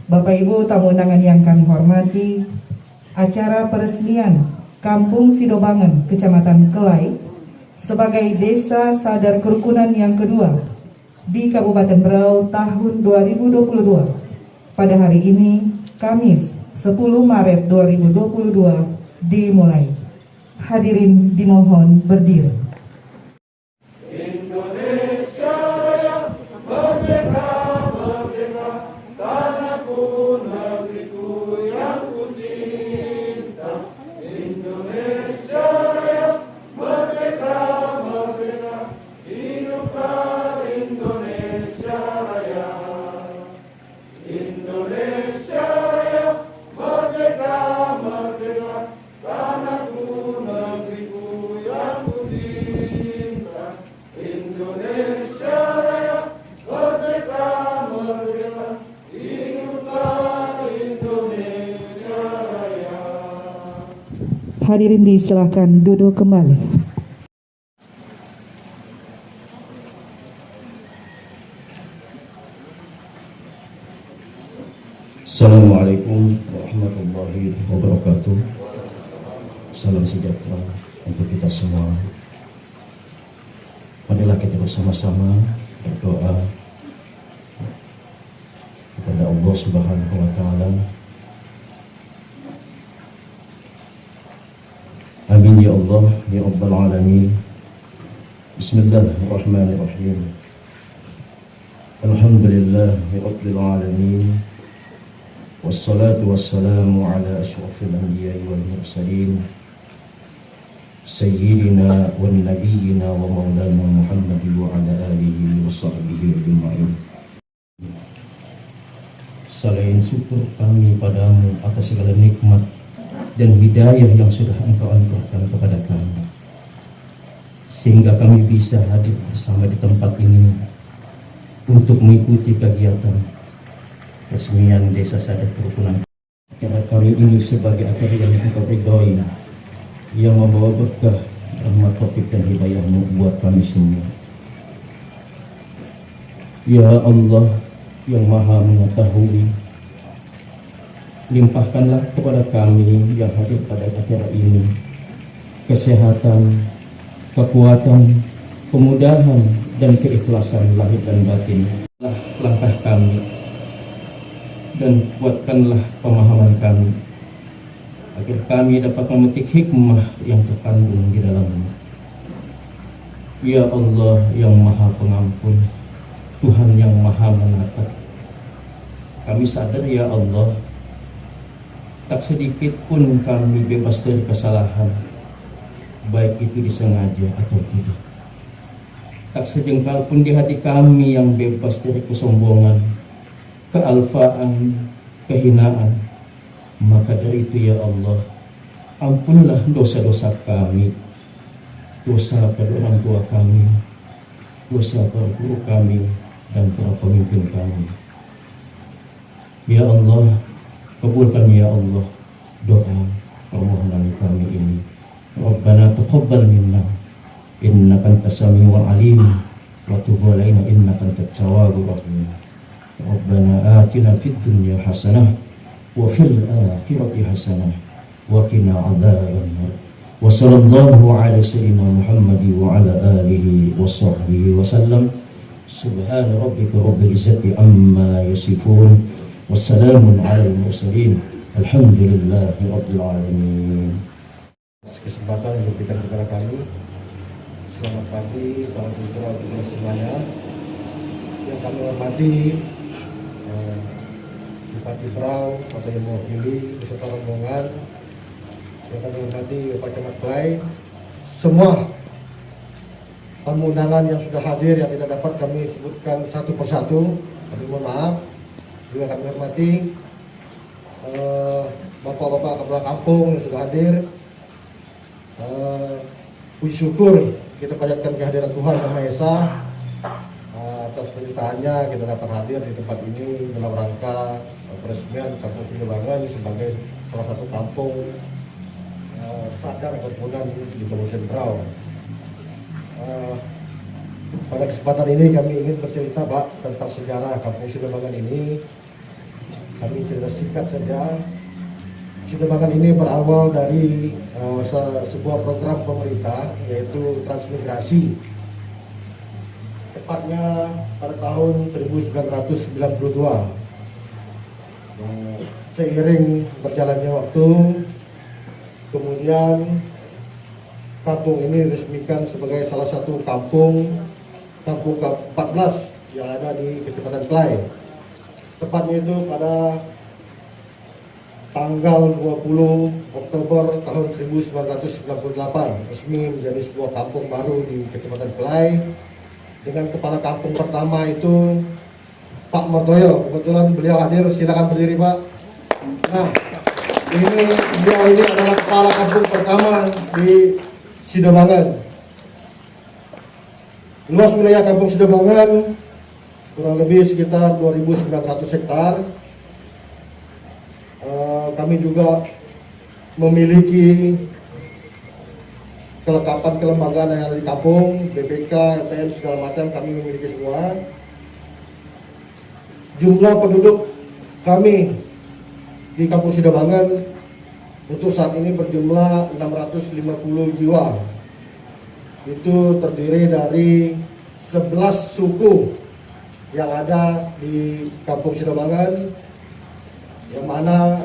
Bapak Ibu tamu undangan yang kami hormati, acara peresmian Kampung Sidobangen, Kecamatan Kelai sebagai Desa Sadar Kerukunan yang kedua di Kabupaten Berau tahun 2022 pada hari ini Kamis 10 Maret 2022 dimulai. Hadirin dimohon berdiri. Indonesia Raya, merdeka, merdeka, tanahku, negeriku yang ku cinta. Indonesia Raya, merdeka, merdeka, hiduplah Indonesia Raya. Indonesia Raya, merdeka, merdeka, tanahku, negeriku yang ku cinta. Indonesia Raya, merdeka, merdeka, hiduplah Indonesia Raya. Hadirin disilakan duduk kembali. Assalamualaikum warahmatullahi wabarakatuh. Salam sejahtera untuk kita semua. Marilah kita bersama-sama berdoa kepada Allah Subhanahu wa taala. Amin ya Allah ya Rabbal alamin. Bismillahirrahmanirrahim. Alhamdulillahi rabbil alamin. Wassalatu wassalamu ala asyrafil anbiya'i wal mursalin Sayyidina wa nabiyyina wa maulana Muhammad wa ala alihi wa sahbihi ajma'in. Selain syukur kami padamu atas segala nikmat dan hidayah yang sudah engkau anugerahkan kepada kami, sehingga kami bisa hadir bersama di tempat ini untuk mengikuti kegiatan resmian Desa Sadar Kerukunan. Acara kami ini sebagai acara yang engkau ridhoi, yang membawa berkah, rahmat, taufik dan hidayahmu buat kami semua. Ya Allah yang maha mengetahui, limpahkanlah kepada kami yang hadir pada acara ini kesehatan, kekuatan, kemudahan dan keikhlasan lahir dan batin. Langkah kami dan kuatkanlah pemahaman kami agar kami dapat memetik hikmah yang terkandung di dalamnya. Ya Allah yang maha pengampun, Tuhan yang maha menatap, kami sadar ya Allah, tak sedikit pun kami bebas dari kesalahan, baik itu disengaja atau tidak. Tak sejengkal pun di hati kami yang bebas dari kesombongan, kealfaan, kehinaan. Maka dari itu ya Allah, ampunlah dosa-dosa kami, dosa pada orang tua kami, dosa para guru kami dan para pemimpin kami. Ya Allah, kabulkan ya Allah doa permohonan kami ini. Rabbana taqabbal minna innaka antas samiul alim wa tub alaina innaka antat tawwabur rahim. Rabbana atina fid dunya hasanah wa fil akhirati hasanah wa qina adzabannar. Wa sallallahu ala sayyidina Muhammad wa ala alihi wa sahbihi wa sallam. Subhana rabbika rabbil izzati amma yasifun. Wassalamun ala al-mursalin. Alhamdulillahi rabbil alamin. Kesempatan yang diberikan kepada kami. Selamat pagi, salam sejahtera untuk kita semuanya. Yang kami hormati Bupati Berau, Kota yang mewakili beserta rombongan. Yang kami hormati Bapak Camat Kelai, semua tamu undangan yang sudah hadir yang tidak dapat kami sebutkan satu persatu, kami mohon maaf. Juga kami hormati bapak-bapak kepala kampung yang sudah hadir. Puji syukur kita panjatkan kehadiran Tuhan Yang Maha Esa atas permintaannya kita dapat hadir di tempat ini dalam rangka peresmian Kampung Sidobangan sebagai salah satu kampung sadar kerukunan di Kabupaten Berau. Pada kesempatan ini kami ingin bercerita Pak tentang sejarah Kampung Sidobangan ini. Kami cerita singkat saja. Sidobangan ini berawal dari sebuah program pemerintah yaitu transmigrasi. Tepatnya pada tahun 1992. seiring berjalannya waktu, kemudian kampung ini diresmikan sebagai salah satu kampung ke-14 yang ada di Kecamatan Kelai. Tepatnya itu pada tanggal 20 Oktober tahun 1998 resmi menjadi sebuah kampung baru di Kecamatan Kelai, dengan kepala kampung pertama itu Pak Martoyo. Kebetulan beliau hadir, silakan berdiri Pak. Nah, beliau ini adalah kepala kampung pertama di Sidobangan. Luas wilayah kampung Sidobangan kurang lebih sekitar 2.900 hektar. Kami juga memiliki kelengkapan kelembagaan yang ada di kampung, BPK, LPM, segala macam kami memiliki semua. Jumlah penduduk kami di kampung Sidobangan untuk saat ini berjumlah 650 jiwa. Itu terdiri dari 11 suku yang ada di kampung Sidobangan, yang mana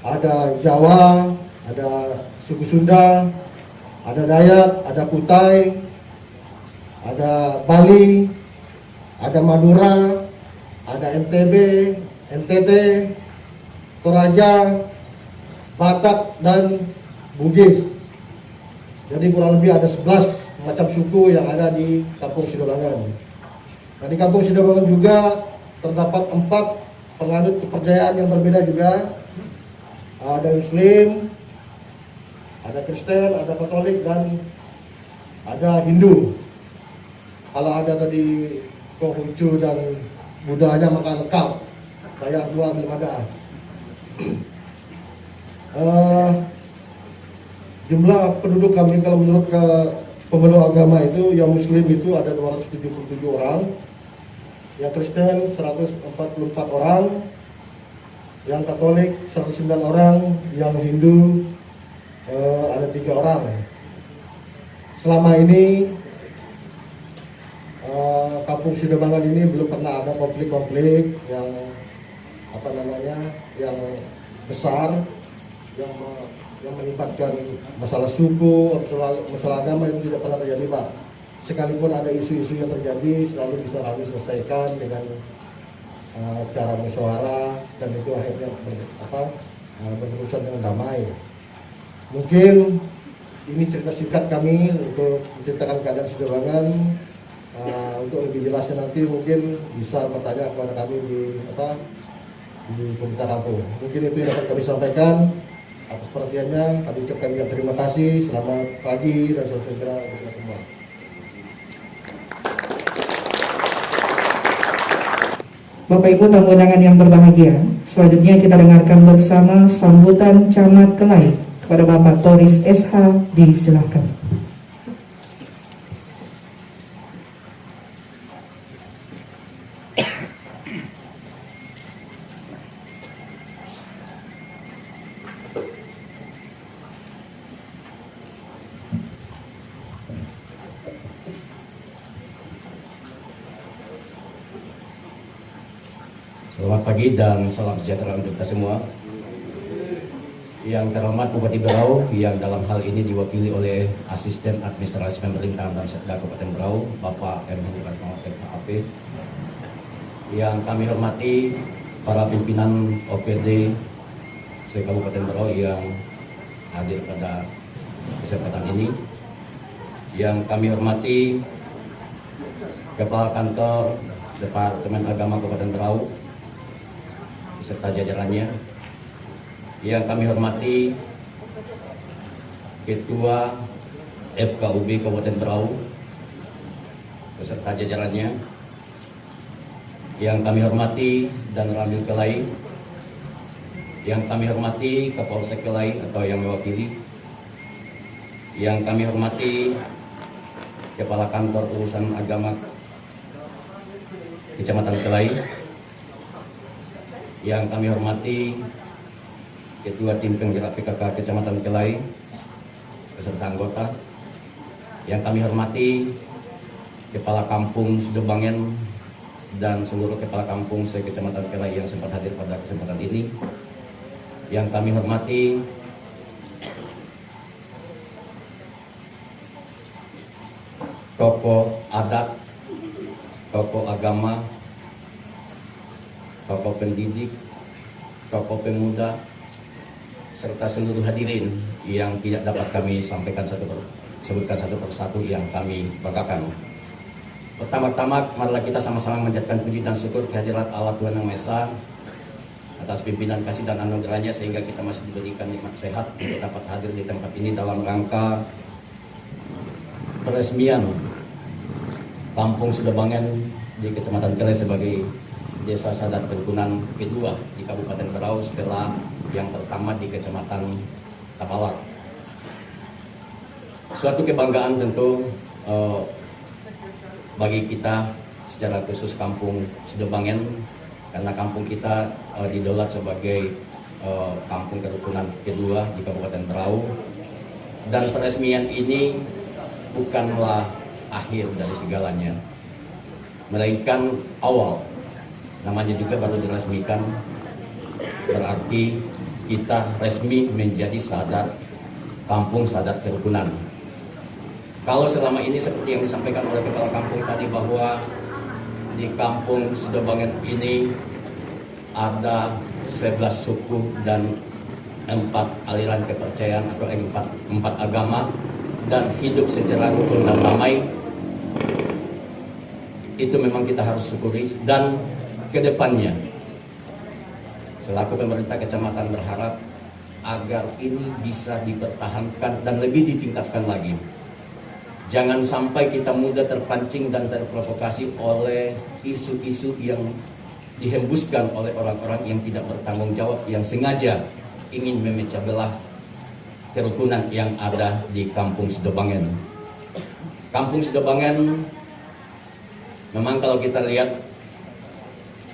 ada Jawa, ada suku Sunda, ada Dayak, ada Kutai, ada Bali, ada Madura, ada NTB, NTT, Toraja, Batak, dan Bugis. Jadi kurang lebih ada 11 macam suku yang ada di kampung Sidobangan. Nah, di kampung Sidobangan juga terdapat 4 penganut kepercayaan yang berbeda juga. Ada Muslim, ada Kristen, ada Katolik, dan ada Hindu. Kalau ada tadi Konghucu dan Budanya maka lengkap. Saya dua belum ada. Jumlah penduduk kami kalau menurut ke pemeluk agama itu, yang Muslim itu ada 277 orang, yang Kristen 144 orang, yang Katolik 109 orang, yang Hindu ada 3 orang. Selama ini kampung Sidobangan ini belum pernah ada konflik-konflik yang yang besar, yang melibatkan masalah suku, masalah agama, itu tidak pernah terjadi Pak. Sekalipun ada isu-isu yang terjadi, selalu bisa kami selesaikan dengan cara musyawarah, dan itu akhirnya berurusan dengan damai. Mungkin ini cerita singkat kami untuk menceritakan keadaan Sidobangan. Untuk lebih jelasnya nanti mungkin bisa bertanya kepada kami di pemerintah kampung. Mungkin itu yang dapat kami sampaikan. Atas perhatiannya kami ucapkan terima kasih. Selamat pagi dan selamat sejahtera untuk kita semua. Bapak Ibu tamu undangan yang berbahagia, selanjutnya kita dengarkan bersama sambutan Camat Kelai kepada Bapak Toris SH. Disilakan. Selamat pagi dan salam sejahtera untuk kita semua. Yang terhormat Bupati Berau, yang dalam hal ini diwakili oleh Asisten Administrasi Pemerintahan dan Setda Kabupaten Berau, Bapak M. Ratno FHAP. Yang kami hormati para pimpinan OPD se-Kabupaten Berau yang hadir pada kesempatan ini. Yang kami hormati Kepala Kantor Departemen Agama Kabupaten Berau serta jajarannya, yang kami hormati Ketua FKUB Kabupaten Berau beserta jajarannya, yang kami hormati dan Ramil Kelai, yang kami hormati Kapolsek Kelai atau yang mewakili, yang kami hormati Kepala Kantor Urusan Agama Kecamatan Kelai, yang kami hormati Ketua Tim Penggerak PKK Kecamatan Kelai beserta anggota, yang kami hormati Kepala Kampung Sidobangan dan seluruh Kepala Kampung se-Kecamatan Kelai yang sempat hadir pada kesempatan ini, Yang kami hormati tokoh adat, tokoh agama, tokoh pendidik, tokoh pemuda, serta seluruh hadirin yang tidak dapat kami sebutkan satu persatu yang kami banggakan. Pertama-tama, marilah kita sama-sama menjadikan puji dan syukur kehadirat Allah Tuhan Yang Maha Esa atas pimpinan kasih dan anugerahnya sehingga kita masih diberikan nikmat sehat untuk dapat hadir di tempat ini dalam rangka peresmian Kampung Sidobangen di Kecamatan Kelai sebagai Desa Sadar Kerukunan kedua di Kabupaten Berau setelah yang pertama di Kecamatan Tapalak. Suatu kebanggaan tentu bagi kita secara khusus Kampung Sidobangen, karena kampung kita didolat sebagai Kampung Kerukunan kedua di Kabupaten Berau, dan peresmian ini bukanlah akhir dari segalanya, melainkan awal. Namanya juga baru diresmikan, berarti kita resmi menjadi Kampung Sadar Kerukunan. Kalau selama ini seperti yang disampaikan oleh kepala kampung tadi bahwa di Kampung Sidobangen ini ada 11 suku dan 4 aliran kepercayaan atau 4 agama dan hidup secara rukun dan damai, itu memang kita harus syukuri. Dan kedepannya selaku pemerintah kecamatan berharap agar ini bisa dipertahankan dan lebih ditingkatkan lagi. Jangan sampai kita mudah terpancing dan terprovokasi oleh isu-isu yang dihembuskan oleh orang-orang yang tidak bertanggung jawab, yang sengaja ingin memecah belah kerukunan yang ada di Kampung Sidobangen. Kampung Sidobangen memang kalau kita lihat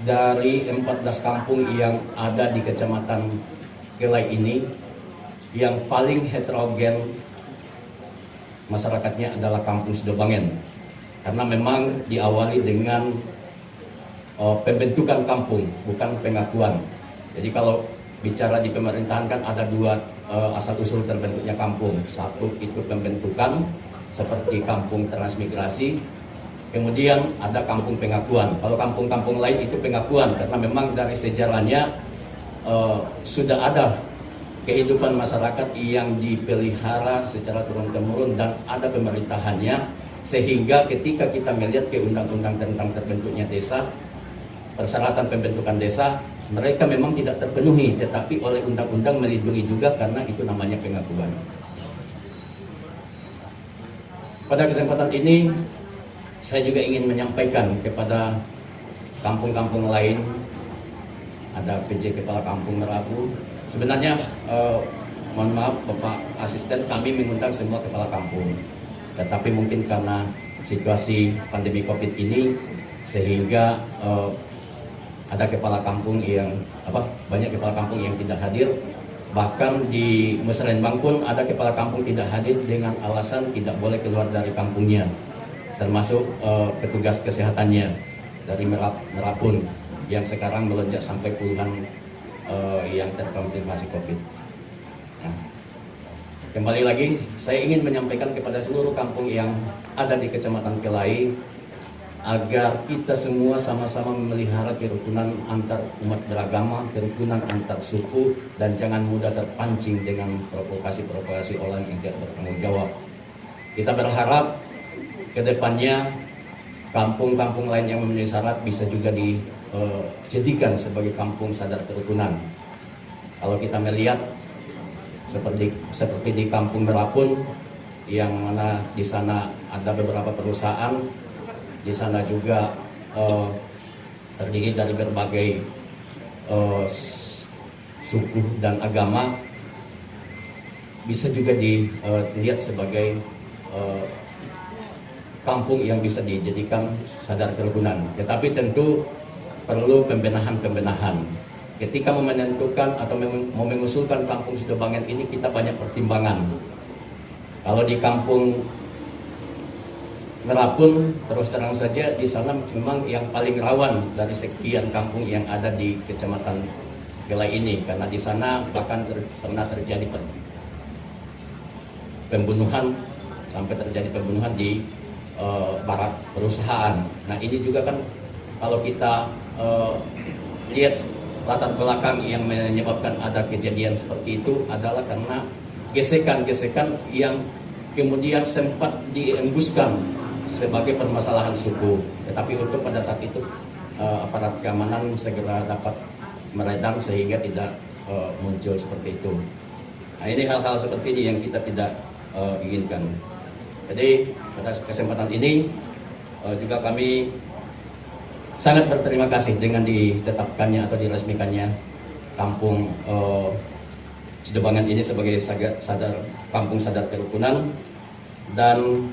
dari 14 kampung yang ada di Kecamatan Kelai ini, yang paling heterogen masyarakatnya adalah Kampung Sidobangen, karena memang diawali dengan pembentukan kampung, bukan pengakuan. Jadi kalau bicara di pemerintahan kan ada dua asal-usul terbentuknya kampung. Satu itu pembentukan seperti kampung transmigrasi, kemudian ada kampung pengakuan. Kalau kampung-kampung lain itu pengakuan karena memang dari sejarahnya sudah ada kehidupan masyarakat yang dipelihara secara turun-temurun dan ada pemerintahannya, sehingga ketika kita melihat ke undang-undang tentang terbentuknya desa, persyaratan pembentukan desa, mereka memang tidak terpenuhi, tetapi oleh undang-undang melindungi juga karena itu namanya pengakuan. Pada kesempatan ini saya juga ingin menyampaikan kepada kampung-kampung lain, ada PJ Kepala Kampung Merabu. Sebenarnya mohon maaf Bapak Asisten, kami mengundang semua kepala kampung, tetapi mungkin karena situasi pandemi COVID ini sehingga ada kepala kampung yang banyak kepala kampung yang tidak hadir. Bahkan di Musrembang pun ada kepala kampung tidak hadir dengan alasan tidak boleh keluar dari kampungnya, termasuk petugas kesehatannya dari Merapun yang sekarang melonjak sampai puluhan yang terkonfirmasi COVID. Nah, kembali lagi, saya ingin menyampaikan kepada seluruh kampung yang ada di Kecamatan Kelai agar kita semua sama-sama memelihara kerukunan antar umat beragama, kerukunan antar suku, dan jangan mudah terpancing dengan provokasi-provokasi orang yang tidak bertanggung jawab. Kita berharap ke depannya kampung-kampung lain yang memenuhi syarat bisa juga dijadikan sebagai kampung sadar kerukunan. Kalau kita melihat seperti di Kampung Merapun, yang mana di sana ada beberapa perusahaan, di sana juga terdiri dari berbagai suku dan agama, bisa juga dilihat sebagai kampung yang bisa dijadikan sadar kerukunan. Tetapi tentu perlu pembenahan-pembenahan. Ketika mau menentukan atau mau mengusulkan Kampung Sidobangen ini, kita banyak pertimbangan. Kalau di Kampung Merapun, terus terang saja di sana memang yang paling rawan dari sekian kampung yang ada di Kecamatan Kelai ini, karena di sana bahkan pernah terjadi pembunuhan, sampai terjadi pembunuhan di barat perusahaan. Nah ini juga kan kalau kita lihat latar belakang yang menyebabkan ada kejadian seperti itu adalah karena gesekan-gesekan yang kemudian sempat diembuskan sebagai permasalahan suku. Tetapi untuk pada saat itu aparat keamanan segera dapat meredam sehingga tidak muncul seperti itu. Nah ini hal-hal seperti ini yang kita tidak inginkan. Jadi pada kesempatan ini juga kami sangat berterima kasih dengan ditetapkannya atau diresmikannya Kampung Sidobangan ini sebagai kampung sadar kerukunan, dan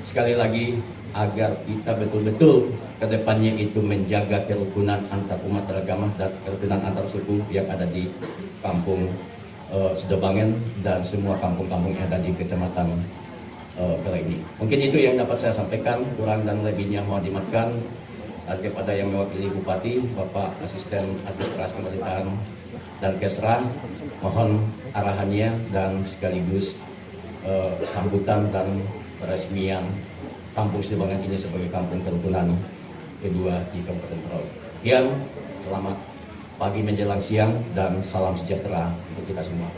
sekali lagi agar kita betul-betul ke depannya itu menjaga kerukunan antar umat beragama dan kerukunan antar suku yang ada di Kampung Sidobangan dan semua kampung-kampung yang ada di Kecamatan Kelai ini. Mungkin itu yang dapat saya sampaikan, kurang dan lebihnya mohon dimaafkan. Dan kepada yang mewakili Bupati, Bapak Asisten Administrasi Pemerintahan dan Kesra, mohon arahannya dan sekaligus sambutan dan peresmian Kampung Sidobangan ini sebagai kampung kerukunan kedua di Kabupaten Berau. Sekian, selamat pagi menjelang siang dan salam sejahtera untuk kita semua.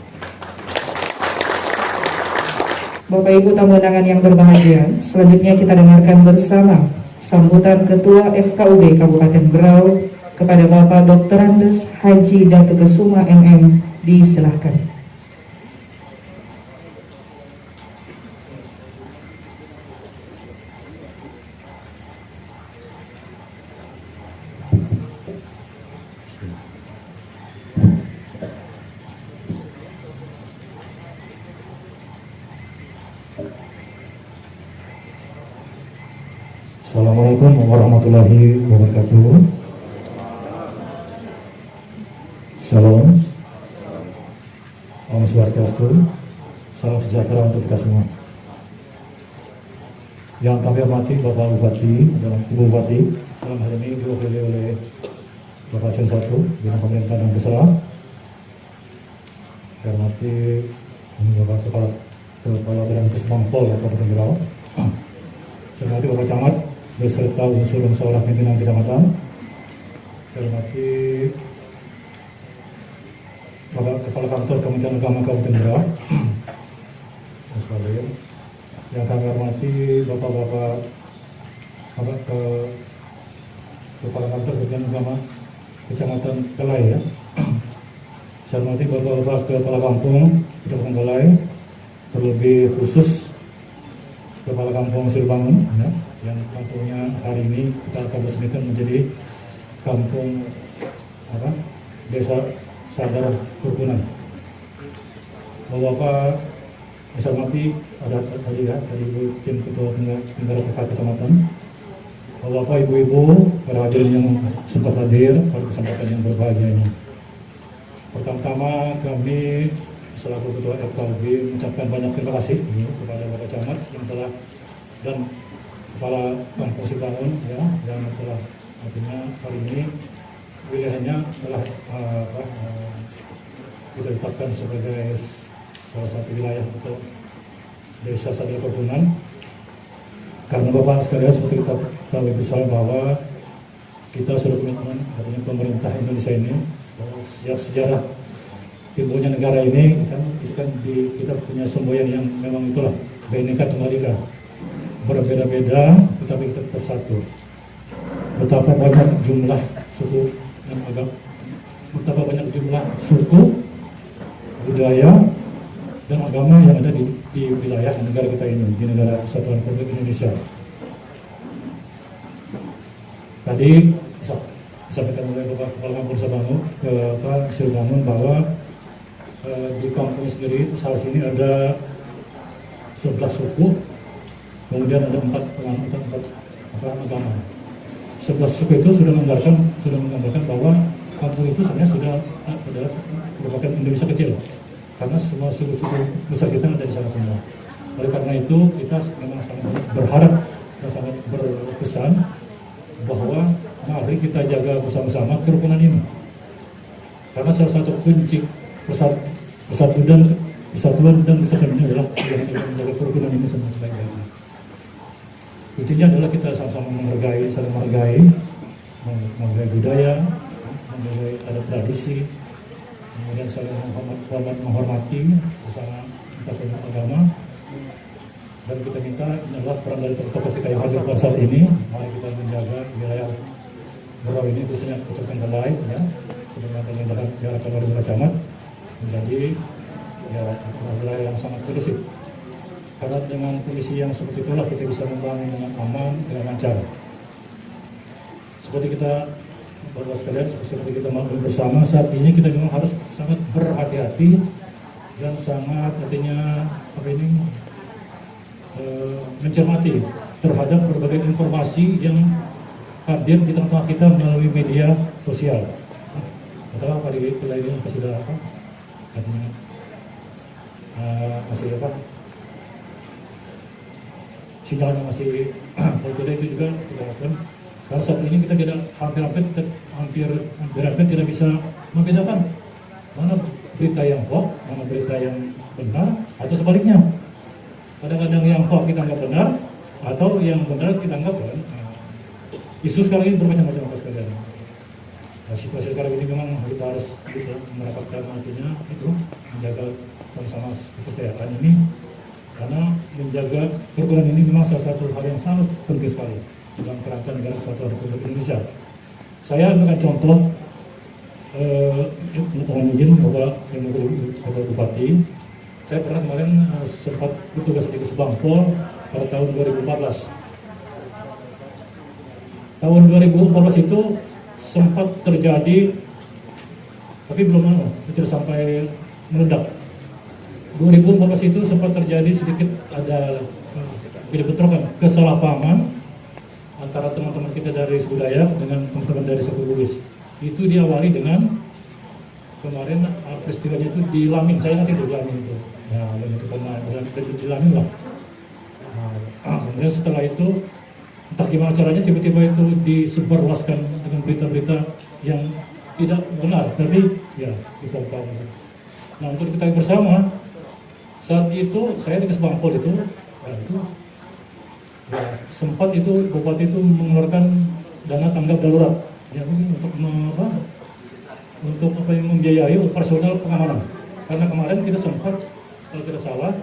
Bapak Ibu tamu undangan yang berbahagia, selanjutnya kita dengarkan bersama sambutan Ketua FKUB Kabupaten Berau kepada Bapak Dr. Andes Haji Datu Kesuma MM. Disilahkan. Assalamualaikum warahmatullahi wabarakatuh. Shalom. Om Swastiastu. Salam sejahtera untuk kita semua. Yang kami hormati Bapak Bupati dan Ibu Bupati, dalam hal ini diwakili oleh Bapak Sen 1 Bidang Pemerintahan dan Kesra. Saya hormati Bapak Kepala Bidang Kesemampol Kabupaten Berau. Saya hormati Bapak Camat beserta unsur-unsur pimpinan kecamatan. Saya hormati Bapak Kepala Kantor Kementerian Agama Kabupaten Berau. Yang kami hormati Bapak-Bapak Kepala Kantor Kementerian Agama Kecamatan Kelai ya. Saya hormati Bapak-Bapak Kepala Kampung Kecamatan Kelai, terlebih khusus Kepala Kampung Sidobangan ya, yang kampungnya hari ini kita akan resmikan menjadi kampung desa sadar kerukunan. Bapak saya hormati ada tadi ya dari tim ketua pengarah PK kecamatan, Bapak ibu-ibu para hadirin yang sempat hadir pada kesempatan yang berbahagia ini. Pertama-tama kami selaku ketua FKUB mengucapkan banyak terima kasih kepada Bapak Camat yang telah dan Kepala Kampung Sidobangan ya, yang telah artinya hari ini wilayahnya telah kita tetapkan sebagai salah satu wilayah untuk desa sadar kerukunan. Karena Bapak sekalian seperti kita tahu bersama bahwa kita sudah komitmen, artinya pemerintah Indonesia ini sejak sejarah timbulnya negara ini kan kita punya semboyan yang memang itulah Bhinneka Tunggal Ika, berbeda-beda tetapi kita tetap satu. Betapa banyak jumlah suku dan agama, betapa banyak jumlah suku, budaya dan agama yang ada di wilayah negara kita ini, di negara Kesatuan Republik Indonesia. Tadi disampaikan oleh Bapak Kepala Kampung Sidobangan bahwa di kampung sendiri saat ini ada 11 suku, kemudian ada 4 agama. 11 suku itu sudah menggambarkan bahwa kampung itu sebenarnya sudah adalah merupakan Indonesia kecil, karena semua suku-suku besar kita ada di sana semua. Oleh karena itu kita memang sangat berharap dan sangat berpesan bahwa mari kita jaga bersama-sama kerukunan ini. Karena salah satu kunci persatuan dan kesatuan adalah yang menjaga kerukunan ini sama sebaik-baiknya. Intinya adalah kita sama-sama saling menghargai budaya, menghargai adat tradisi, kemudian saling menghormati sesama antar agama. Dan kita minta, ini adalah peran dari tokoh kita yang hadir pada saat ini. Mari kita menjaga wilayah Berau ini, khususnya Kecamatan Kelai, ya, sebagaimana yang diharapkan oleh Bapak Camat, menjadi ya wilayah yang sangat kondusif. Karena dengan kondisi yang seperti itulah kita bisa membangun dengan aman, dengan lancar. Seperti kita Bapak sekalian, seperti kita maklum bersama, saat ini kita memang harus sangat berhati-hati dan sangat artinya mencermati terhadap berbagai informasi yang hadir di tengah-tengah kita melalui media sosial. Atau apa di wilayah ini sudah apa? Artinya masih apa? Sinyalnya masih tidak itu juga tidak akan. Karena saat ini kita tidak hampir tidak bisa membedakan mana berita yang hoax, mana berita yang benar, atau sebaliknya. Kadang-kadang yang hoax kita anggap benar, atau yang benar kita anggap benar. Isu sekarang ini bermacam-macam sekalian. Nah, situasi sekarang ini memang kita harus mendapatkan artinya itu menjaga sama-sama kepercayaan ini, karena menjaga kerukunan ini memang salah satu hal yang sangat penting sekali dalam kerangka negara kesatuan Republik Indonesia. Saya akan contoh, mohon izin Bapak Bupati, saya pernah kemarin sempat bertugas di Kesbangpol pada tahun 2014. Tahun 2014 itu sempat terjadi, tapi belum tidak sampai meledak. 2014 itu sempat terjadi sedikit ada bentrokan, kesalahpahaman antara teman-teman kita dari suku Dayak dengan teman-teman dari suku Bugis. Itu diawali dengan kemarin peristiwanya itu di Lamin, saya nanti di Lamin itu. Ya, itu pernah di Lamin lah. Kemudian setelah itu entah gimana caranya tiba-tiba itu disebarluaskan dengan berita-berita yang tidak benar, tapi ya dipompa. Nah, untuk kita bersama saat itu saya di Kesbangpol itu, ya, sempat itu Bupati itu mengeluarkan dana tanggap darurat ya, untuk membiayai operasional pengamanan. Karena kemarin kita sempat, kalau tidak salah,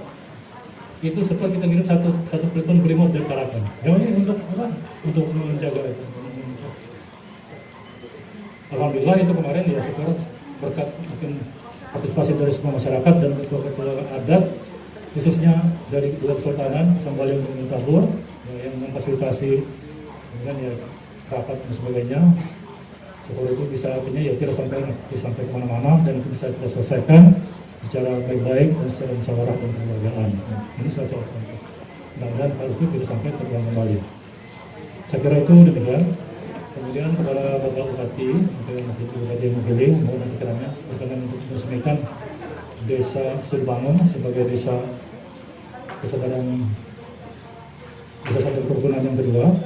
itu sempat kita ngirim satu peleton brimob dari Tarakan. Ya, ini untuk apa? Untuk menjaga itu. Alhamdulillah itu kemarin ya sekarang berkat mungkin partisipasi dari semua masyarakat dan ketua-ketua adat, khususnya dari kedua kesultanan Sambaling dan Tabur ya, yang memfasilitasi kemudian ya rapat dan sebagainya. Sekolah itu bisa artinya ya tidak sampai kemana-mana dan itu bisa kita selesaikan secara baik-baik dan secara musyawarah dan kekeluargaan. Ini salah satu contoh. Mudah-mudahan hal itu tidak sampai terulang kembali. Saya kira itu demikian. Kemudian kepada Bapak Bupati, Bupati yang memilih, mohon pikirannya berkenan untuk meresmikan Desa Surbangun sebagai desa kesadaran desa satu kerukunan yang kedua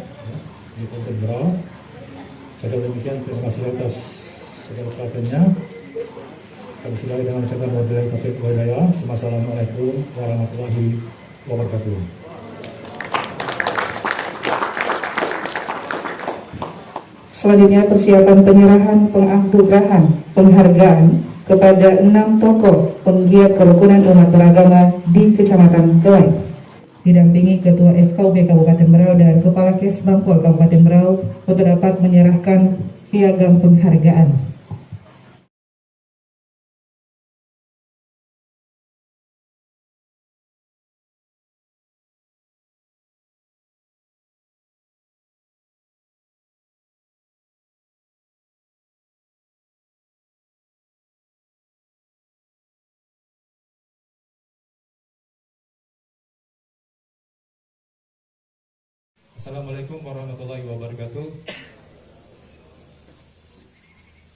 di Kabupaten Berau. Saya kira demikian, terima kasih atas segala perhatiannya. Kami sudahi dengan ucapan wabillahi taufiq wal hidayah. Wassalamualaikum warahmatullahi wabarakatuh. Selanjutnya persiapan penyerahan penganugerahan penghargaan kepada 6 tokoh penggiat kerukunan umat beragama di Kecamatan Kelai. Didampingi Ketua FKUB Kabupaten Berau dan Kepala Kesbangpol Kabupaten Berau untuk dapat menyerahkan piagam penghargaan. Assalamualaikum warahmatullahi wabarakatuh.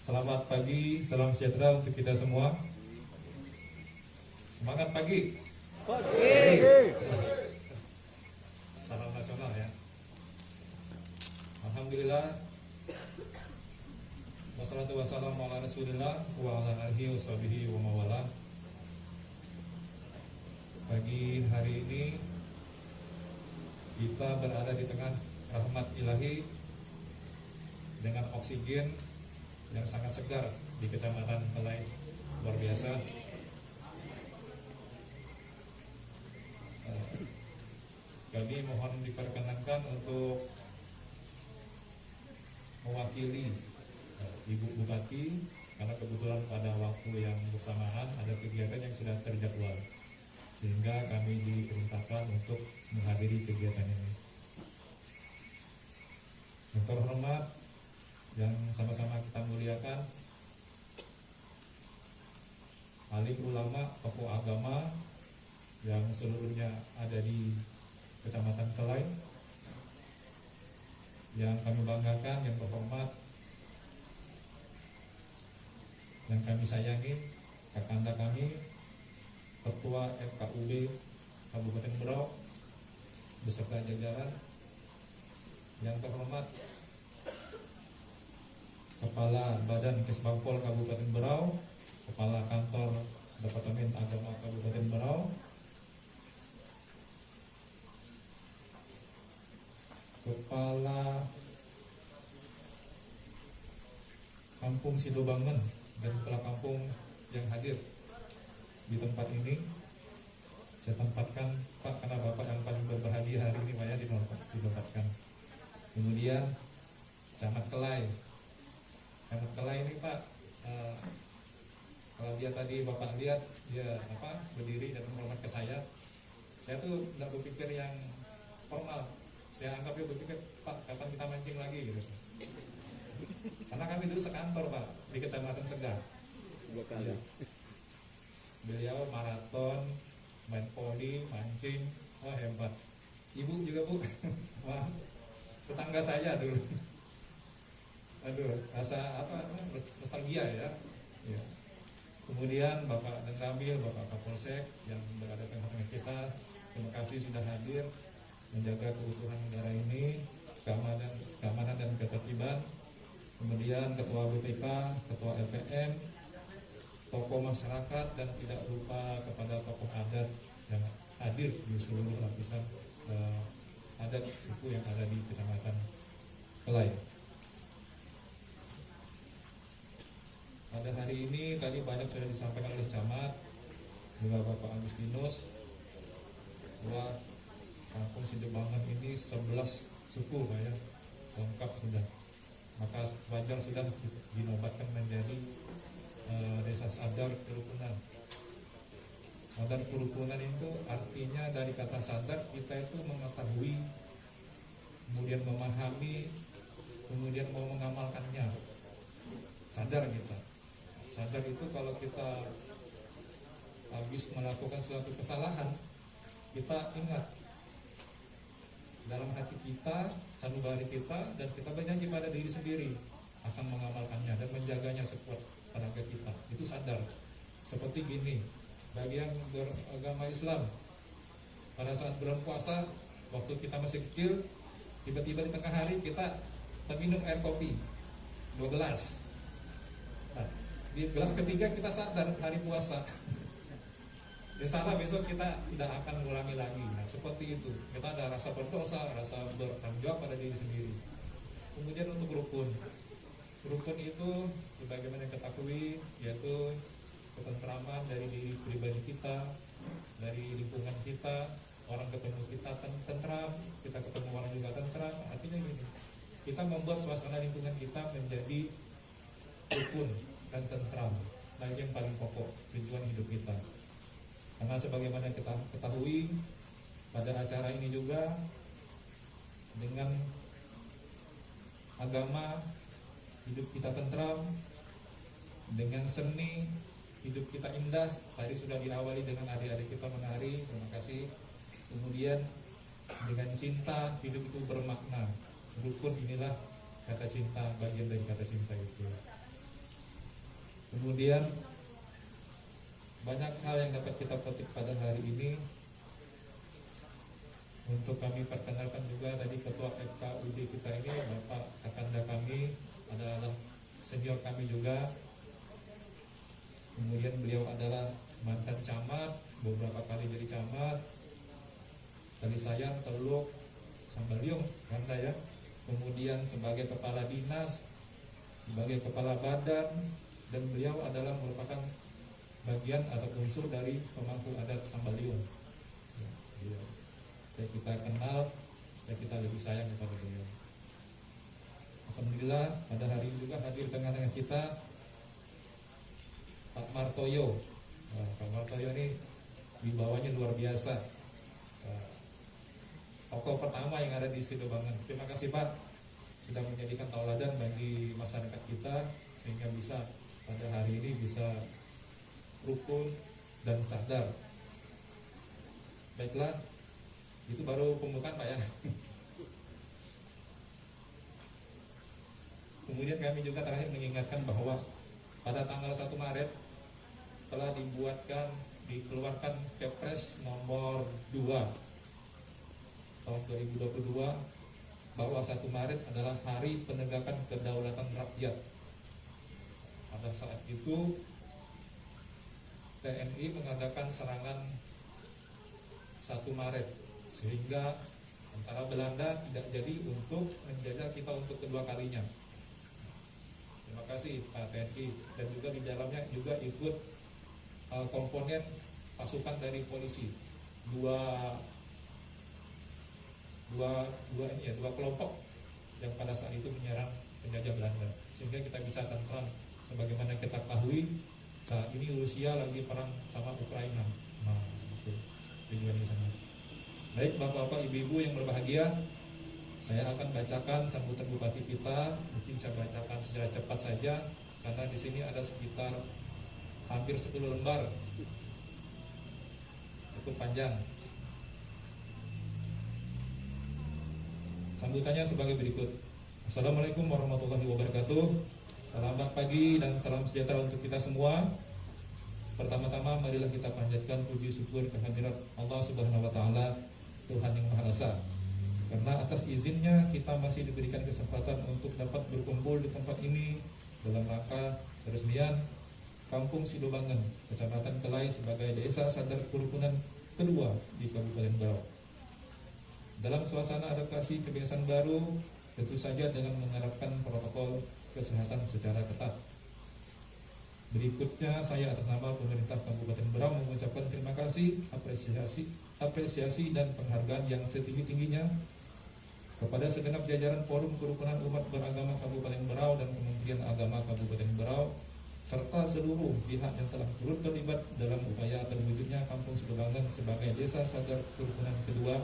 Selamat pagi, salam sejahtera untuk kita semua. Semangat pagi. Salam nasional ya. Alhamdulillah Wassalatu wassalamu ala Rasulillah wa ala alihi wa sahbihi wa mawala. Pagi hari ini kita berada di tengah rahmat ilahi dengan oksigen yang sangat segar di Kecamatan Kelai. Luar biasa. Kami mohon diperkenankan untuk mewakili Ibu Bupati, karena kebetulan pada waktu yang bersamaan ada kegiatan yang sudah terjadwal, sehingga kami diperintahkan untuk menghadiri kegiatan ini. Yang terhormat, yang sama-sama kita muliakan, alim ulama, tokoh agama yang seluruhnya ada di Kecamatan Kelai, yang kami banggakan, yang terhormat, yang kami sayangi, kakanda kami, Ketua FKUB Kabupaten Berau beserta jajaran, yang terhormat Kepala Badan Kesbangpol Kabupaten Berau, Kepala Kantor Departemen Agama Kabupaten Berau, Kepala Kampung Sidobangen dan kepala kampung yang hadir di tempat ini. Saya tempatkan Pak, karena Bapak yang paling berbahagia hari ini Pak ya ditempatkan. Kemudian Camat Kelai. Camat Kelai ini Pak, kalau dia tadi Bapak lihat dia berdiri dan menghormat ke saya tuh tidak berpikir yang formal. Saya anggap dia berpikir, Pak, kapan kita mancing lagi gitu. Karena kami dulu sekantor Pak di Kecamatan Segar. 2 kali. Ya. Beliau maraton, main poli, mancing, wah hebat. Ibu juga Bu, wah tetangga saya dulu. Aduh, rasa nostalgia ya. Ya. Kemudian Bapak Danramil, Bapak Kapolsek yang berada di tengah-tengah kita, terima kasih sudah hadir menjaga keutuhan negara ini, keamanan dan ketertiban. Kemudian Ketua BPK, Ketua LPM, tokoh masyarakat, dan tidak lupa kepada tokoh adat yang hadir di seluruh lapisan adat suku yang ada di Kecamatan Kelai. Pada hari ini tadi banyak sudah disampaikan oleh Camat, juga Bapak Agustinus, bahwa Kampung Sidobangen ini 11 suku Pak ya, lengkap sudah. Maka wajar sudah dinobatkan menjadi desa sadar kerukunan. Sadar kerukunan itu artinya dari kata sadar, kita itu mengetahui, kemudian memahami, kemudian mau mengamalkannya. Sadar kita. Sadar itu kalau kita habis melakukan suatu kesalahan, kita ingat dalam hati kita, sanubari kita, dan kita berjanji pada diri sendiri akan mengamalkannya dan menjaganya sekuat tenaga kita. Itu sadar. Seperti gini, bagi yang beragama Islam, pada saat bulan puasa, waktu kita masih kecil, tiba-tiba di tengah hari kita minum air kopi 2 gelas. Nah, di gelas ketiga kita sadar hari puasa. Insyaallah besok kita tidak akan mengulangi lagi. Nah, seperti itu. Kita ada rasa berdosa, rasa bertanggung jawab pada diri sendiri. Kemudian untuk rukun. Rukun itu sebagaimana yang ketahui, yaitu ketentraman dari diri pribadi kita, dari lingkungan kita, orang ketemu kita tentram, kita ketemu orang juga tentram. Artinya gini, kita membuat suasana lingkungan kita menjadi rukun dan tentram. Nah, itu yang paling pokok tujuan hidup kita. Karena sebagaimana kita ketahui, pada acara ini juga dengan agama hidup kita tentram, dengan seni hidup kita indah. Tadi sudah diawali dengan adik-adik kita menari, terima kasih. Kemudian dengan cinta hidup itu bermakna. Rukun inilah kata cinta, bagian dari kata cinta itu. Kemudian banyak hal yang dapat kita petik pada hari ini. Untuk kami perkenalkan juga tadi Ketua FKUD kita ini, Bapak Kakanda kami adalah senior kami juga. Kemudian beliau adalah mantan camat, beberapa kali jadi camat. Tadi Sayang, Teluk, Sambaliung, Kanda ya. Kemudian sebagai kepala dinas, sebagai kepala badan, dan beliau adalah merupakan bagian atau unsur dari pemangku adat Sambaliung. Ya, kita kenal, dan kita lebih sayang kepada beliau. Alhamdulillah pada hari ini juga hadir tengah-tengah kita Pak Martoyo. Nah, Pak Martoyo ini wibawanya luar biasa. Tokoh pertama yang ada di Sidobangan. Terima kasih Pak sudah menjadikan tauladan bagi masyarakat kita sehingga bisa pada hari ini bisa rukun dan sadar. Baiklah, itu baru pembukaan Pak ya. Kemudian kami juga terakhir mengingatkan bahwa pada tanggal 1 Maret telah dikeluarkan Kepres nomor 2 tahun 2022 bahwa 1 Maret adalah hari penegakan kedaulatan rakyat. Pada saat itu TNI mengadakan serangan 1 Maret sehingga antara Belanda tidak jadi untuk menjajah kita untuk kedua kalinya. Terima kasih Pak TNI, dan juga di dalamnya juga ikut komponen pasukan dari polisi, dua kelompok yang pada saat itu menyerang penjajah Belanda, sehingga kita bisa tentram. Sebagaimana kita ketahui saat ini Rusia lagi perang sama Ukraina. Nah, itu tujuan di sana. Baik Bapak-bapak, Ibu-ibu yang berbahagia, saya akan bacakan sambutan Bupati kita. Mungkin saya bacakan secara cepat saja karena di sini ada sekitar hampir 10 lembar, cukup panjang. Sambutannya sebagai berikut. Assalamualaikum warahmatullahi wabarakatuh. Selamat pagi dan salam sejahtera untuk kita semua. Pertama-tama marilah kita panjatkan puji syukur kehadirat Allah Subhanahu wa taala, Tuhan yang Maha Esa. Karena atas izinnya kita masih diberikan kesempatan untuk dapat berkumpul di tempat ini dalam rangka peresmian Kampung Sidobangan, Kecamatan Kelai sebagai Desa Sadar Kerukunan kedua di Kabupaten Berau. Dalam suasana adaptasi kebiasaan baru, tentu saja dengan menerapkan protokol kesehatan secara ketat. Berikutnya saya atas nama pemerintah Kabupaten Berau mengucapkan terima kasih, apresiasi dan penghargaan yang setinggi-tingginya kepada segenap jajaran Forum Kerukunan Umat Beragama Kabupaten Berau dan Kementerian Agama Kabupaten Berau serta seluruh pihak yang telah turut terlibat dalam upaya terwujudnya Kampung Sidobangan sebagai Desa Sadar Kerukunan kedua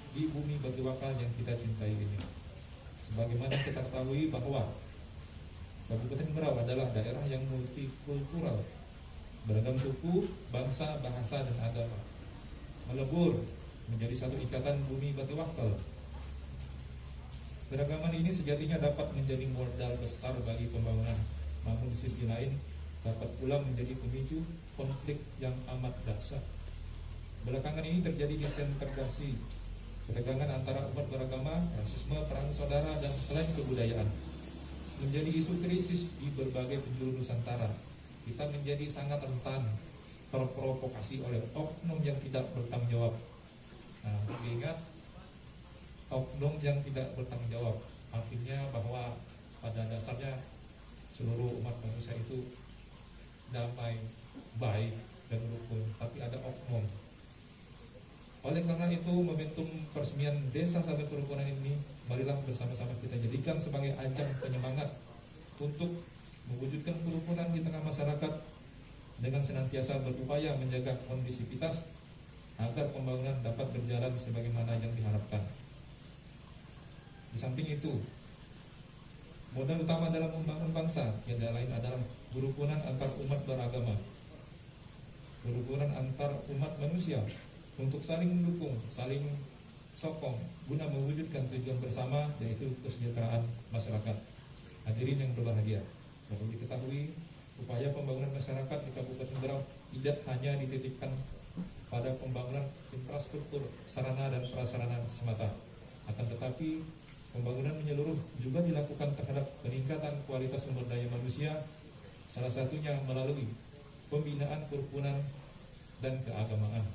di bumi Batu Wakal yang kita cintai ini. Sebagaimana kita ketahui bahwa Kabupaten Berau adalah daerah yang multikultural, beragam suku, bangsa, bahasa, dan agama, melebur menjadi satu ikatan bumi Batu Wakal. Keragaman ini sejatinya dapat menjadi modal besar bagi pembangunan, namun di sisi lain dapat pula menjadi pemicu konflik yang amat dahsyat. Belakangan ini terjadi disintegrasi, ketegangan antara umat beragama, rasisme, perang saudara, dan klaim kebudayaan menjadi isu krisis di berbagai penjuru Nusantara. Kita menjadi sangat rentan terprovokasi oleh oknum yang tidak bertanggung jawab. Nah, ingat, oknum yang tidak bertanggung jawab artinya bahwa pada dasarnya seluruh umat manusia itu damai, baik, dan rukun, tapi ada oknum. Oleh karena itu, momentum peresmian Desa Sadar Kerukunan ini marilah bersama-sama kita jadikan sebagai ajang penyemangat untuk mewujudkan kerukunan di tengah masyarakat dengan senantiasa berupaya menjaga kondisivitas agar pembangunan dapat berjalan sebagaimana yang diharapkan. Di samping itu, modal utama dalam membangun bangsa tiada lain adalah kerukunan antar umat beragama, kerukunan antar umat manusia untuk saling mendukung, saling sokong guna mewujudkan tujuan bersama, yaitu kesejahteraan masyarakat. Hadirin yang berbahagia, perlu diketahui upaya pembangunan masyarakat di Kabupaten Berau tidak hanya dititipkan pada pembangunan infrastruktur sarana dan prasarana semata, akan tetapi Pembangunan menyeluruh juga dilakukan terhadap peningkatan kualitas sumber daya manusia, salah satunya melalui pembinaan kerukunan dan keagamaan.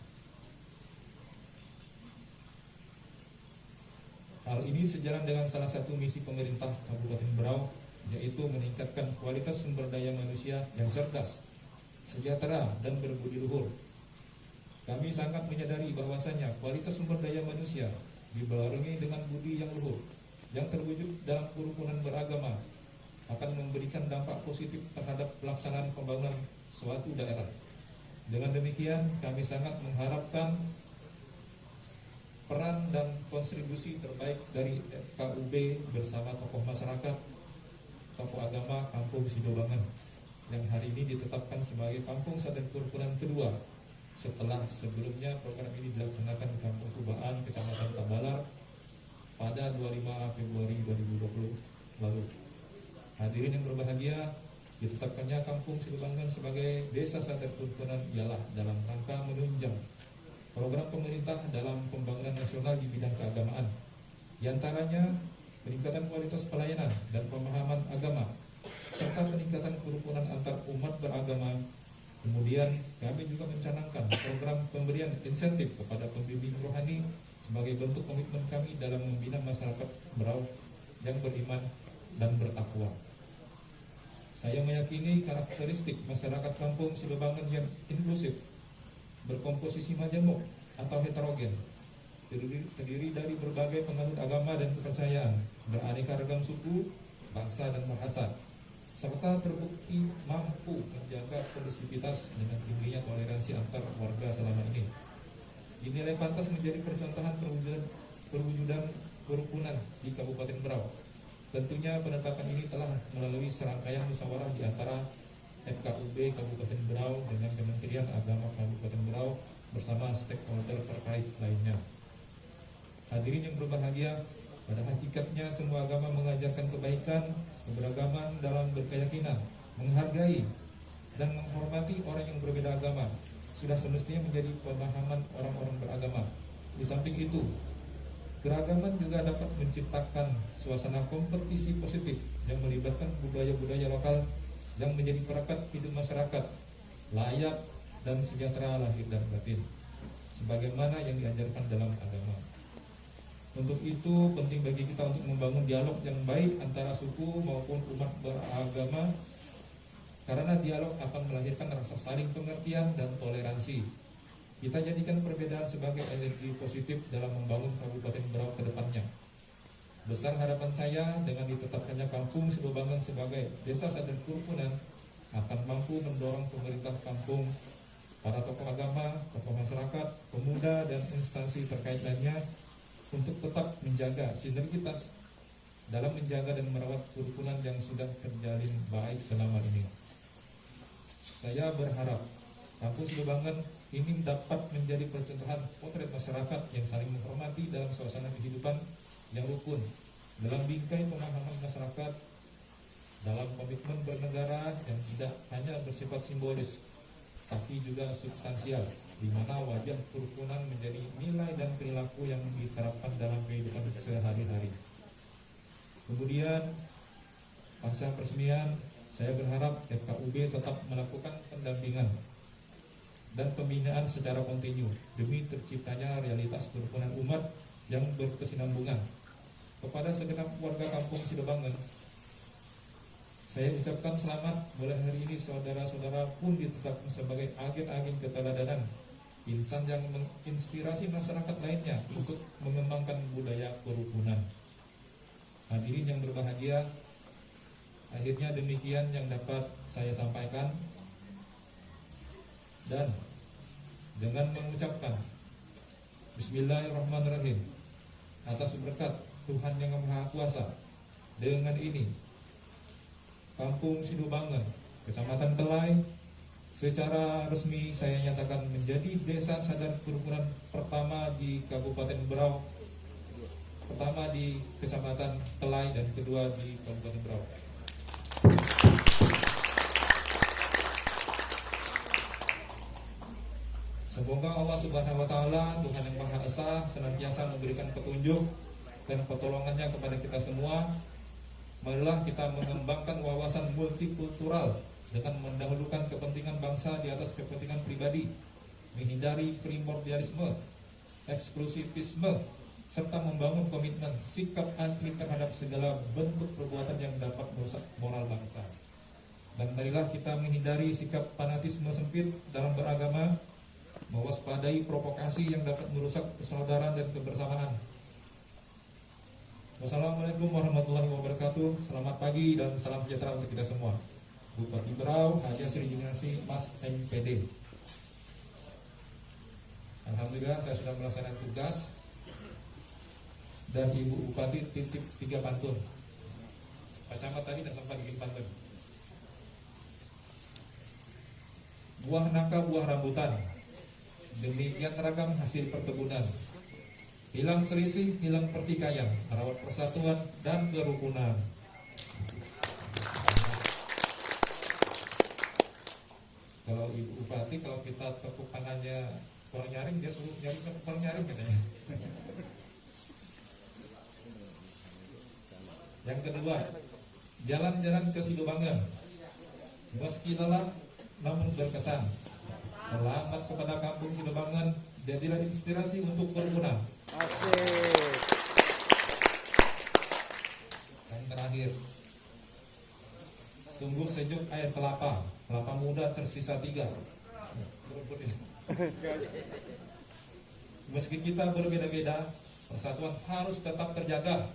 Hal ini sejalan dengan salah satu misi pemerintah Kabupaten Berau, yaitu meningkatkan kualitas sumber daya manusia yang cerdas, sejahtera, dan berbudi luhur. Kami sangat menyadari bahwasanya kualitas sumber daya manusia dibarengi dengan budi yang luhur, yang terwujud dalam kerukunan beragama, akan memberikan dampak positif terhadap pelaksanaan pembangunan suatu daerah. Dengan demikian, kami sangat mengharapkan peran dan kontribusi terbaik dari FKUB bersama tokoh masyarakat, tokoh agama Kampung Sidobangan yang hari ini ditetapkan sebagai Kampung Sadar Kerukunan kedua setelah sebelumnya program ini dilaksanakan di Kampung Kubaan, Kecamatan Tabalar pada 25 Februari 2020 lalu. Hadirin yang berbahagia, ditetapkannya Kampung Sidobangan sebagai Desa Sadar Kerukunan ialah dalam rangka menunjang program pemerintah dalam pembangunan nasional di bidang keagamaan, di antaranya peningkatan kualitas pelayanan dan pemahaman agama, serta peningkatan kerukunan antar umat beragama. Kemudian kami juga mencanangkan program pemberian insentif kepada pembimbing rohani sebagai bentuk komitmen kami dalam membina masyarakat Berau yang beriman dan bertakwa. Saya meyakini karakteristik masyarakat Kampung Sidobangan yang inklusif, berkomposisi majemuk atau heterogen, terdiri dari berbagai penganut agama dan kepercayaan, beraneka ragam suku, bangsa, dan bahasa, serta terbukti mampu menjaga kondusivitas dengan tingginya toleransi antar warga selama ini. Dinilai pantas menjadi percontohan perwujudan kerukunan di Kabupaten Berau. Tentunya penetapan ini telah melalui serangkaian musyawarah di antara FKUB Kabupaten Berau dengan Kementerian Agama Kabupaten Berau bersama stakeholder terkait lainnya. Hadirin yang berbahagia, pada hakikatnya semua agama mengajarkan kebaikan, keberagaman dalam berkeyakinan, menghargai dan menghormati orang yang berbeda agama sudah semestinya menjadi pemahaman orang-orang beragama. Di samping itu, keragaman juga dapat menciptakan suasana kompetisi positif yang melibatkan budaya-budaya lokal yang menjadi perekat hidup masyarakat, layak dan sejahtera lahir dan batin, sebagaimana yang diajarkan dalam agama. Untuk itu penting bagi kita untuk membangun dialog yang baik antara suku maupun umat beragama, karena dialog akan melahirkan rasa saling pengertian dan toleransi. Kita jadikan perbedaan sebagai energi positif dalam membangun Kabupaten Berau ke depannya. Besar harapan saya dengan ditetapkannya Kampung Sidobangan sebagai Desa Sadar Kerukunan akan mampu mendorong pemerintah kampung, para tokoh agama, tokoh masyarakat, pemuda, dan instansi terkait lainnya untuk tetap menjaga sinergitas dalam menjaga dan merawat kerukunan yang sudah terjalin baik selama ini. Saya berharap Kampung Sidobangan ini dapat menjadi percontohan potret masyarakat yang saling menghormati dalam suasana kehidupan yang rukun, dalam bingkai pemahaman masyarakat, dalam komitmen bernegara yang tidak hanya bersifat simbolis, tapi juga substansial, di mana wajah kerukunan menjadi nilai dan perilaku yang diterapkan dalam kehidupan sehari-hari. Kemudian, pasca peresmian, saya berharap FKUB tetap melakukan pendampingan dan pembinaan secara kontinu demi terciptanya realitas kerukunan umat yang berkesinambungan. Kepada segenap warga Kampung Sidobangan, saya ucapkan selamat mulai hari ini saudara-saudara pun ditetapkan sebagai agen-agen keteladanan, insan yang menginspirasi masyarakat lainnya untuk mengembangkan budaya kerukunan. Hadirin yang berbahagia, akhirnya demikian yang dapat saya sampaikan, dan dengan mengucapkan Bismillahirrahmanirrahim atas berkat Tuhan yang Maha Kuasa, dengan ini Kampung Sidobangan, Kecamatan Kelai, secara resmi saya nyatakan menjadi Desa Sadar Kerukunan pertama di Kabupaten Berau, pertama di Kecamatan Kelai dan kedua di Kabupaten Berau. Semoga Allah Subhanahu wa Ta'ala, Tuhan yang Maha Esa, senantiasa memberikan petunjuk, dan pertolongannya kepada kita semua. Marilah kita mengembangkan wawasan multikultural dengan mendahulukan kepentingan bangsa di atas kepentingan pribadi, menghindari primordialisme, eksklusivisme, serta membangun komitmen sikap anti terhadap segala bentuk perbuatan yang dapat merusak moral bangsa. Dan marilah kita menghindari sikap fanatisme sempit dalam beragama, mewaspadai provokasi yang dapat merusak persaudaraan dan kebersamaan. Wassalamualaikum warahmatullahi wabarakatuh. Selamat pagi dan salam sejahtera untuk kita semua. Bupati Berau, Haji Sri Juniasi, Mas MPD. Alhamdulillah saya sudah melaksanakan tugas dan Ibu Bupati titip 3 pantun. Pak Camat tadi tidak sempat bikin pantun. Buah nangka buah rambutan, demikian ragam hasil perkebunan. Hilang selisih, hilang pertikaian, rawat persatuan dan kerukunan. Kalau Ibu Bupati, kalau kita tepuk tangannya kurang nyaring, dia suruh nyaring kurang nyaring katanya. Yang kedua, jalan-jalan ke Sidobangen, meski lelah namun berkesan. Selamat kepada Kampung Sidobangen, jadilah inspirasi untuk berguna. Dan terakhir, sungguh sejuk air kelapa muda tersisa 3. Meski kita berbeda-beda, persatuan harus tetap terjaga.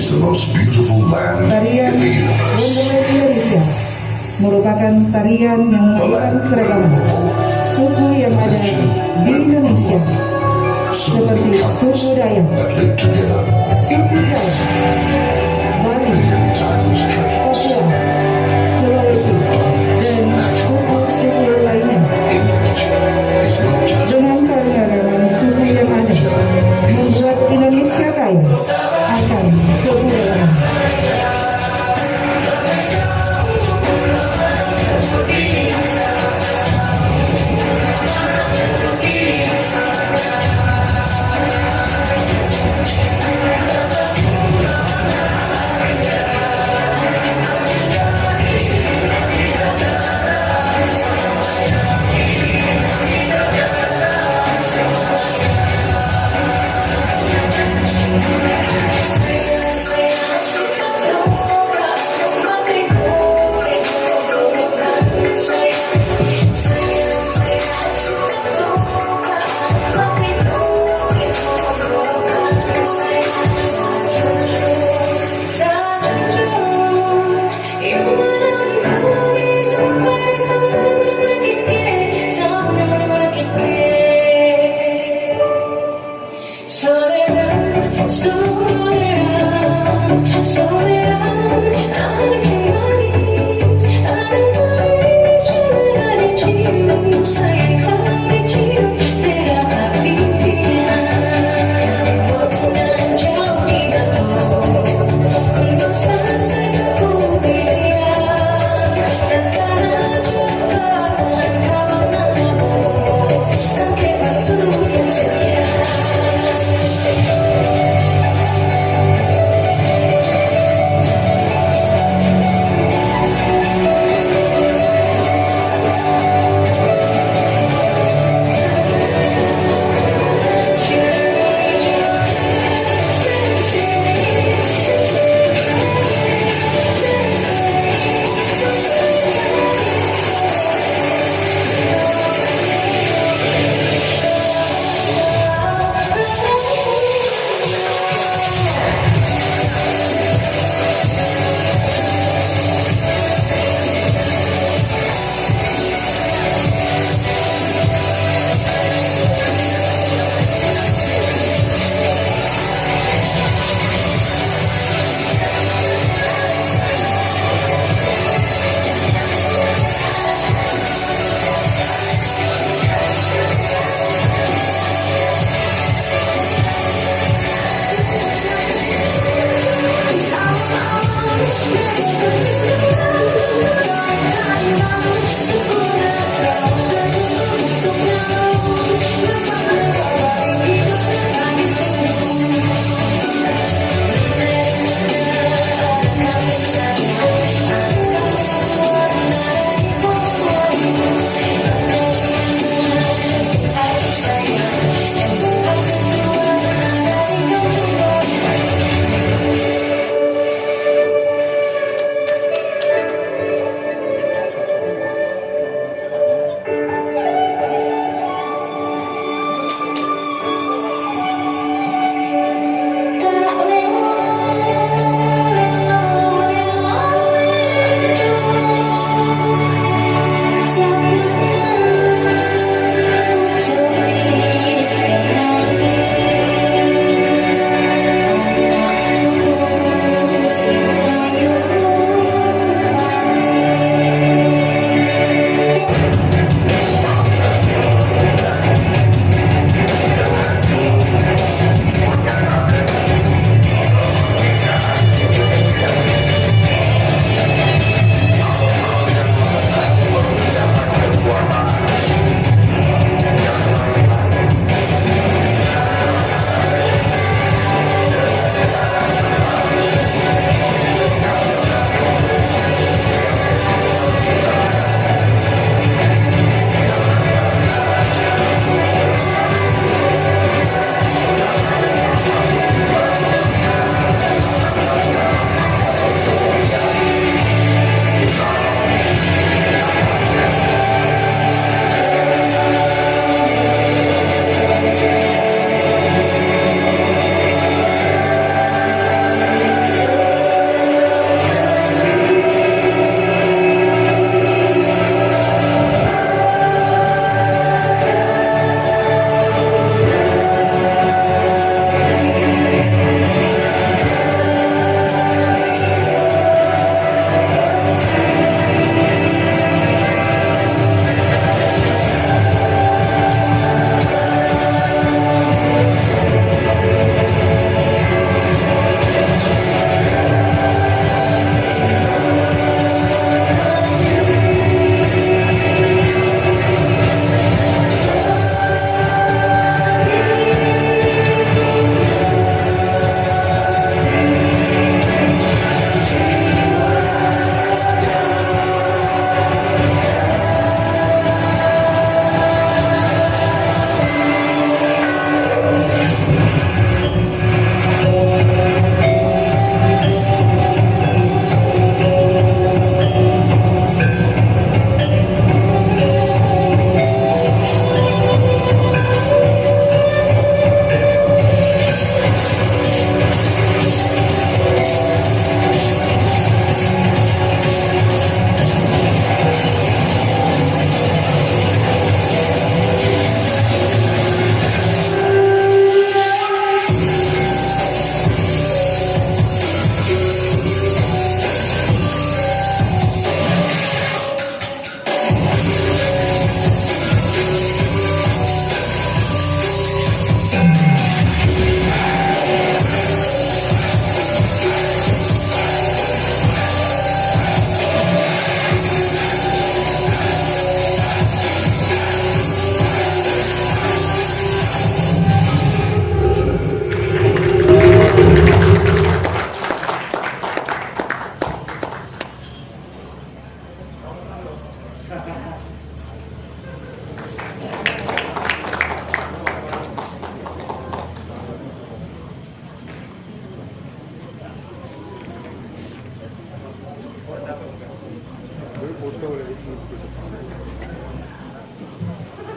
is the most beautiful land Tarian in the universe. Wonderland Indonesia merupakan tarian yang mengandung keragaman suku yang ada di Indonesia, So seperti many suku cultures Dayak, that live together, suku Jawa, Bali, million times treasures. Papua, Sulawesi, dan suku-suku lainnya. Indonesia is not just Dengan keragaman suku yang ada, membuat Indonesia kaya akan kebudayaan.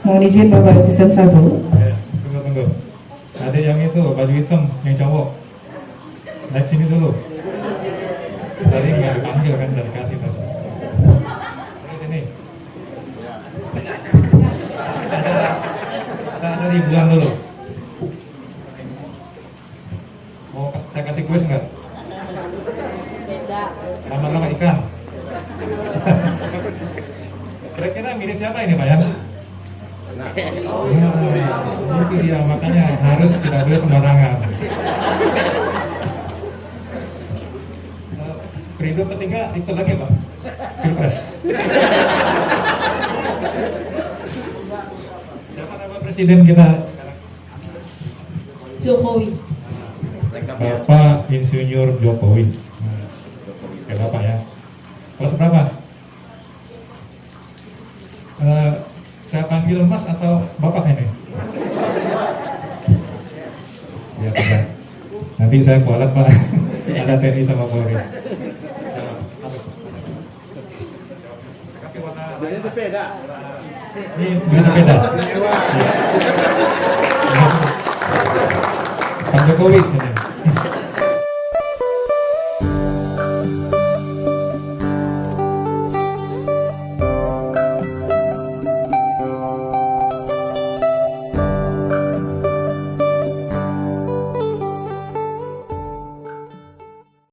Mohon izin Bapak Asisten 1. Tunggu. Ada yang itu baju hitam yang cowok. Naik sini dulu. Tadi nggak dipanggil kan, dari kasih tadi. Ini. Kita ada ribuan dulu. Mau saya kasih kuis nggak? Beda. Nama-nama ikan. Kira-kira mirip siapa ini Pak ya? Nah, itu dia, makanya harus tidak boleh sembarangan. Periode ketiga ikut lagi Pak, Pilpres. Siapa nama presiden kita sekarang? Jokowi. Bapak Insinyur Jokowi. Oke Bapak ya. Kelas berapa? Saya panggil Mas atau Bapak ini? Ya sudah. Nanti saya kualat Pak. Ada TNI sama Polri. Biasanya sepeda. Ini beli sepeda. Pak Jokowi ini.